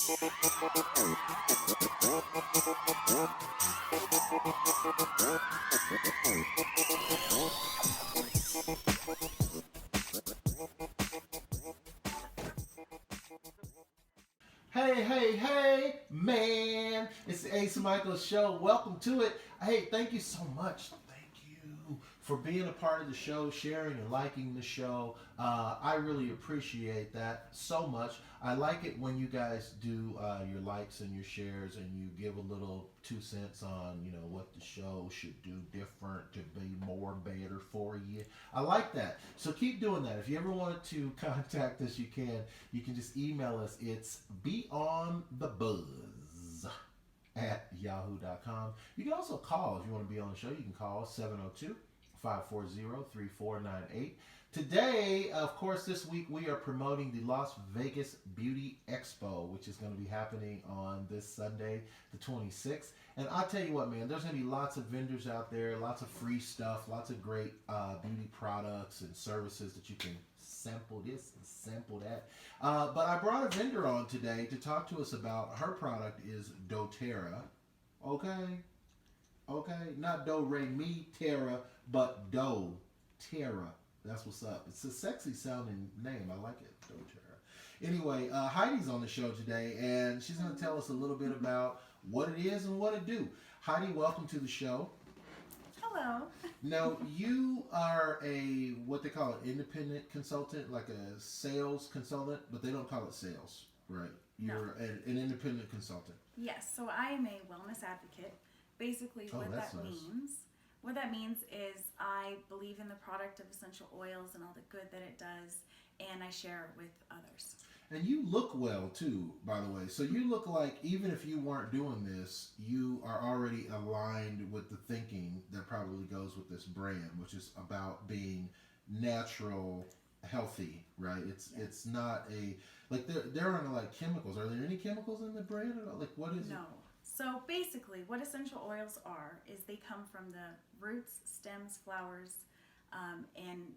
Hey, hey, hey, man. It's the Ace Micheals show. Welcome to it. Hey, thank you so much. Thank you for being a part of the show, sharing and liking the show. I really appreciate that so much. I like it when you guys do your likes and your shares and you give a little 2 cents on, what the show should do different to be more better for you. I like that. So keep doing that. If you ever wanted to contact us, you can. You can just email us. It's beyondthebuzz at yahoo.com. You can also call if you want to be on the show. You can call 702 540 3498. Today, of course, this week we are promoting the Las Vegas Beauty Expo, which is going to be happening on this Sunday, the 26th. And I'll tell you what, man, there's going to be lots of vendors out there, lots of free stuff, lots of great beauty products and services that you can sample this and sample that. But I brought a vendor on today to talk to us about her product is doTERRA. Okay? Okay? Not do, re, mi, terra, but doTERRA. That's what's up. It's a sexy sounding name. I like it, doTERRA. Anyway, Heidi's on the show today, and she's going to tell us a little bit about what it is and what it do. Heidi, welcome to the show. Hello. Now, you are a, what they call an independent consultant, like a sales consultant, but they don't call it sales, right? You're an independent consultant. Yes, so I am a wellness advocate. Basically, what that means is I believe in the product of essential oils and all the good that it does, and I share it with others. And you look well too, by the way. So you look like even if you weren't doing this, you are already aligned with the thinking that probably goes with this brand, which is about being natural, healthy, right? It's not a like there aren't like chemicals. Are there any chemicals in the brand? Like what is it? No. So basically, what essential oils are is they come from the roots, stems, flowers, and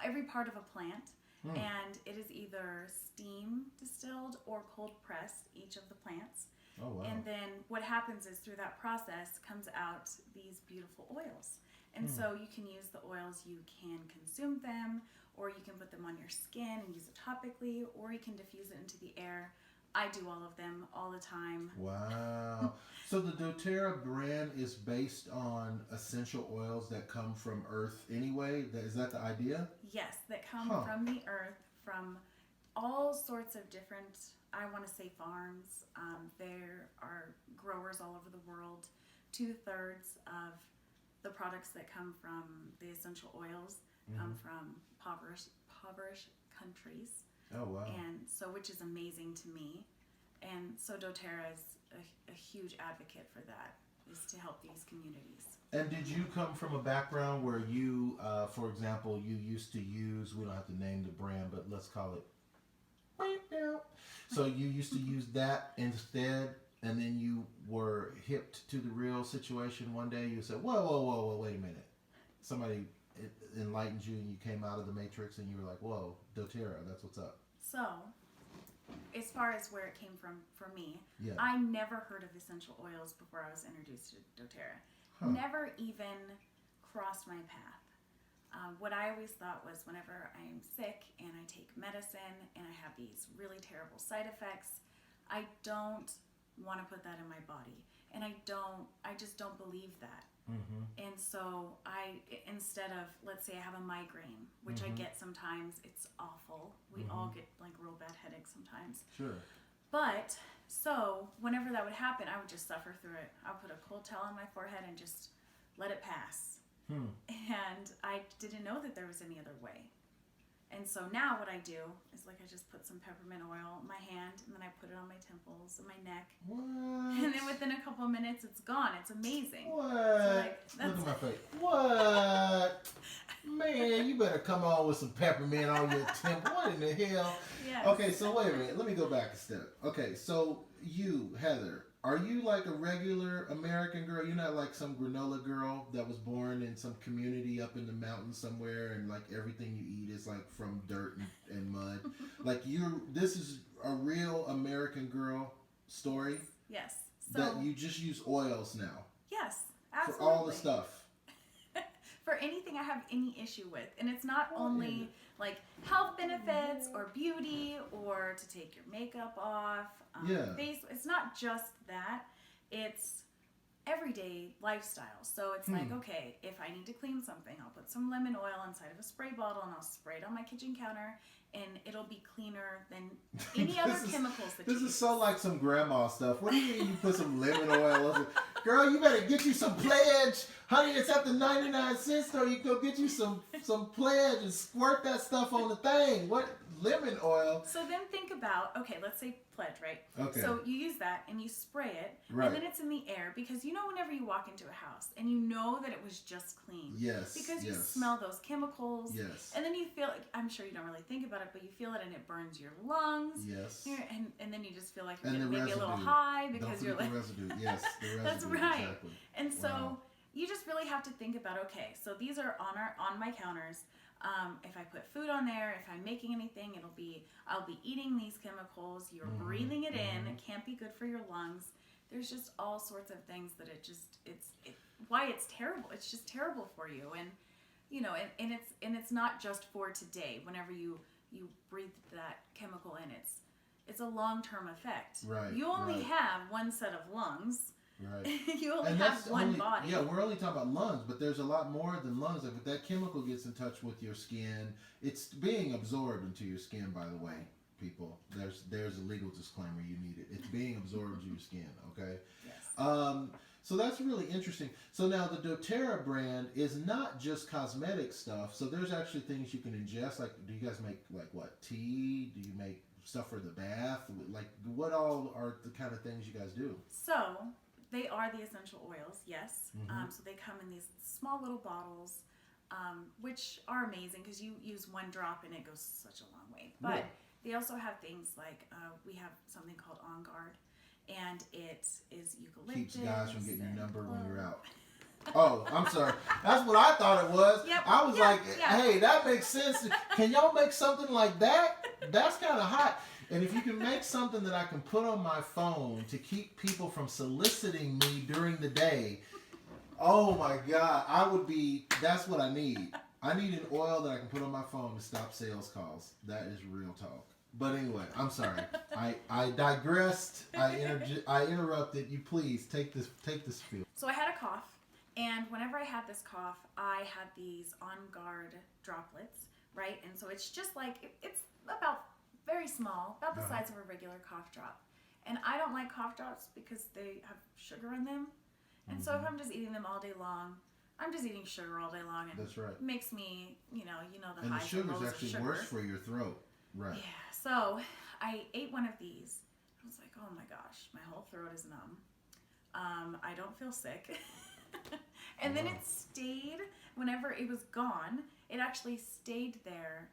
every part of a plant. And it is either steam distilled or cold pressed, each of the plants. Oh, wow. And then what happens is through that process comes out these beautiful oils. And so you can use the oils, you can consume them, or you can put them on your skin and use it topically, or you can diffuse it into the air. I do all of them all the time. Wow. So the doTERRA brand is based on essential oils that come from Earth anyway? Is that the idea? Yes, that come from the earth, from all sorts of different, I want to say farms. There are growers all over the world. 2/3 of the products that come from the essential oils come from impoverished countries. Oh, wow. And so, which is amazing to me. And so doTERRA is a huge advocate for that, is to help these communities. And did you come from a background where you, for example, you used to use, we don't have to name the brand, but let's call it, so you used to use that instead, and then you were hipped to the real situation one day, you said, whoa, wait a minute. Somebody enlightened you and you came out of the matrix and you were like, whoa, doTERRA, that's what's up. So, as far as where it came from for me, Yeah. I never heard of essential oils before I was introduced to doTERRA. Never even crossed my path. What I always thought was whenever I'm sick and I take medicine and I have these really terrible side effects, I don't want to put that in my body. And I just don't believe that. And so instead of, let's say I have a migraine, which I get sometimes, it's awful. We all get like real bad headaches sometimes. Sure. But, so whenever that would happen, I would just suffer through it. I would put a cold towel on my forehead and just let it pass. And I didn't know that there was any other way. And so now what I do is like I just put some peppermint oil on my hand and then I put it on my temples and my neck. What? And then within a couple of minutes it's gone. It's amazing. What? So like, Look at my face. What? Man, you better come on with some peppermint on your temple. What in the hell? Yes. Okay, so wait a minute. Let me go back a step. Okay, so you, Heather, are you like a regular American girl? You're not like some granola girl that was born in some community up in the mountains somewhere and like everything you eat is like from dirt and mud. Like this is a real American girl. story? Yes. So, That you just use oils now. Yes, absolutely. For all the stuff. For anything I have any issue with. And it's not only like health benefits or beauty or to take your makeup off. Face. It's not just that. It's everyday lifestyle. So it's like, okay, if I need to clean something, I'll put some lemon oil inside of a spray bottle and I'll spray it on my kitchen counter, and it'll be cleaner than any other chemicals that This you is use. so like some grandma stuff. What do you mean you put some lemon oil on? Girl, you better get you some Pledge. Honey, it's at the 99-cent store. You go get you some Pledge and squirt that stuff on the thing. What? Lemon oil? So then think about, okay, let's say Pledge, right? Okay. So you use that and you spray it, right. and then it's in the air, because you know whenever you walk into a house and you know that it was just clean. Yes. Because you smell those chemicals. Yes. And then you feel, I'm sure you don't really think about it, but you feel it and it burns your lungs. Yes. And then you just feel like you're and getting maybe a little high because you're like... the residue. Yes, the residue. That's right. Exactly. And so you just really have to think about, okay, so these are on my counters. If I put food on there, if I'm making anything, I'll be eating these chemicals. You're breathing it in. It can't be good for your lungs. There's just all sorts of things that why it's terrible. It's just terrible for you. And, you know, and it's not just for today. Whenever you breathe that chemical in, it's a long-term effect. Right. You only have one set of lungs. Right. You only have one body. Yeah, we're only talking about lungs, but there's a lot more than lungs. Like if that chemical gets in touch with your skin, it's being absorbed into your skin, by the way, people. There's a legal disclaimer, you need it. It's being absorbed into your skin, okay? Yes. So that's really interesting. So now the doTERRA brand is not just cosmetic stuff. So there's actually things you can ingest. Like, do you guys make like what, tea? Do you make stuff for the bath? Like, what all are the kind of things you guys do? So they are the essential oils, yes. So they come in these small little bottles, which are amazing because you use one drop and it goes such a long way. But they also have things like, we have something called On Guard, and it is eucalyptus. Keeps guys from getting your number Clove. when you're out. Oh, I'm sorry. That's what I thought it was. Yep. I was hey, that makes sense. Can y'all make something like that? That's kind of hot. And if you can make something that I can put on my phone to keep people from soliciting me during the day, oh my God, that's what I need. I need an oil that I can put on my phone to stop sales calls. That is real talk. But anyway, I'm sorry. I digressed. I interrupted you. Please take this field. So I had a cough, and whenever I had this cough, I had these On Guard droplets, right? And so it's just like, it's about very small, about the size of a regular cough drop. And I don't like cough drops because they have sugar in them. And so if I'm just eating them all day long, I'm just eating sugar all day long. And that's right. It makes me, the highs and the sugar's and lows actually of sugar. worse for your throat. Right. Yeah. So I ate one of these. I was like, oh my gosh, my whole throat is numb. I don't feel sick. And then it stayed, whenever it was gone, it actually stayed there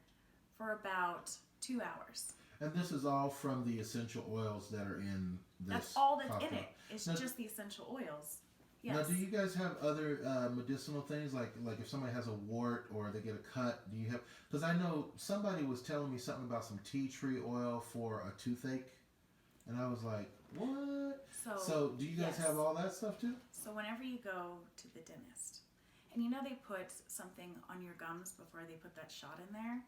for about 2 hours. And this is all from the essential oils that are in this. That's all that's in cocktail. it. It's just the essential oils. Yes. Now, do you guys have other medicinal things, like if somebody has a wart or they get a cut? Do you have? Because I know somebody was telling me something about some tea tree oil for a toothache, and I was like, what? So do you guys have all that stuff too? So whenever you go to the dentist, and they put something on your gums before they put that shot in there.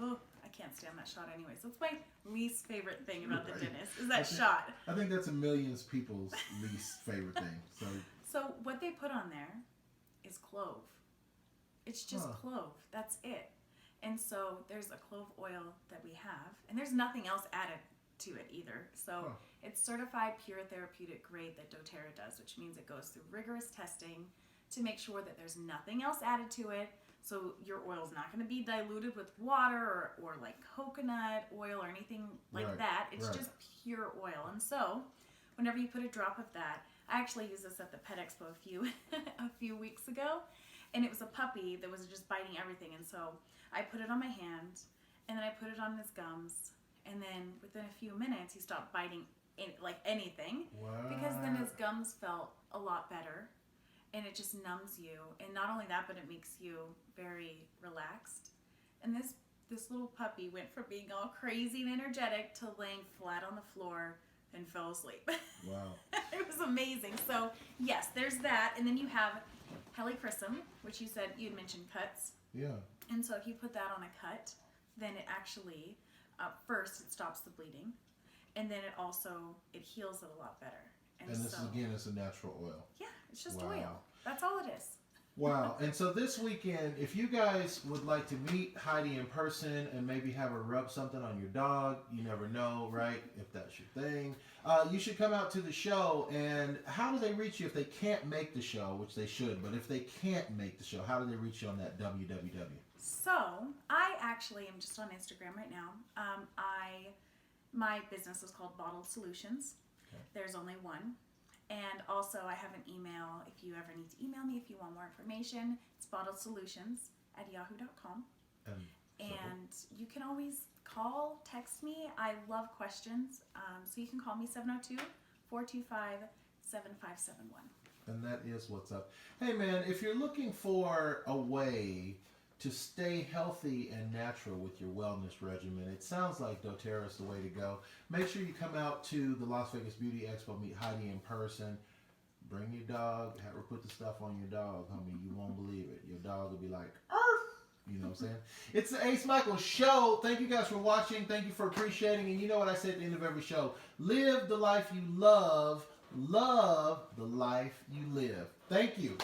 Oh, I can't stand that shot anyway. So it's my least favorite thing about the dentist is that shot. I think that's a million people's least favorite thing. So what they put on there is clove. It's just clove. That's it. And so there's a clove oil that we have, and there's nothing else added to it either. So it's certified pure therapeutic grade that doTERRA does, which means it goes through rigorous testing to make sure that there's nothing else added to it. So your oil's not going to be diluted with water or like coconut oil or anything like that. It's just pure oil. And so whenever you put a drop of that, I actually used this at the Pet Expo a few weeks ago, and it was a puppy that was just biting everything. And so I put it on my hand, and then I put it on his gums, and then within a few minutes he stopped biting anything. Because then his gums felt a lot better. And it just numbs you. And not only that, but it makes you very relaxed. And this little puppy went from being all crazy and energetic to laying flat on the floor, and fell asleep. Wow. It was amazing. So yes, there's that, and then you have Helichrysum, which you said you'd mentioned cuts. Yeah. And so if you put that on a cut, then it actually first it stops the bleeding, and then it heals it a lot better. And this is, again, it's a natural oil. Yeah, it's just Wow. oil. That's all it is. Wow. And so this weekend, if you guys would like to meet Heidi in person and maybe have her rub something on your dog, you never know, right? If that's your thing, you should come out to the show. And how do they reach you if they can't make the show, which they should, but if they can't make the show, how do they reach you on that www? So I actually am just on Instagram right now. My business is called Bottled Solutions. Okay. There's only one. And also I have an email if you ever need to email me if you want more information. It's bottledsolutions@yahoo.com. And you can always call, text me. I love questions. So you can call me 702-425-7571. And that is what's up. Hey man, if you're looking for a way to stay healthy and natural with your wellness regimen, it sounds like doTERRA is the way to go. Make sure you come out to the Las Vegas Beauty Expo, meet Heidi in person. Bring your dog, have her put the stuff on your dog, homie. You won't believe it. Your dog will be like, arf! You know what I'm saying? It's the Ace Micheals Show. Thank you guys for watching. Thank you for appreciating. And you know what I say at the end of every show. Live the life you love. Love the life you live. Thank you.